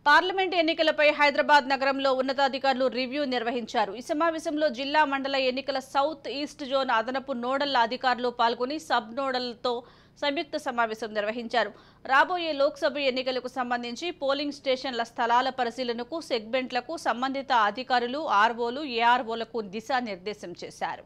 Parliament ఎన్నికలపై హైదరాబాద్ నగరంలో ఉన్నతాధికారులు రివ్యూ నిర్వహించారు. ఈ సమావేశంలో జిల్లా మండల ఎన్నికల సౌత్ ఈస్ట్ జోన్ అదనపు నోడల్ అధికారులు పాల్గొని సబ్ నోడల్తో సంయుక్త సమావేశం నిర్వహించారు. రాబోయే లోక్సభ ఎన్నికలకు సంబంధించి పోలింగ్ స్టేషన్ల స్థలాల పరిశీలనకు సెగ్మెంట్లకు సంబంధిత అధికారులు ఆర్ఓలు ఏఆర్ఓలకు దిశానిర్దేశం చేశారు.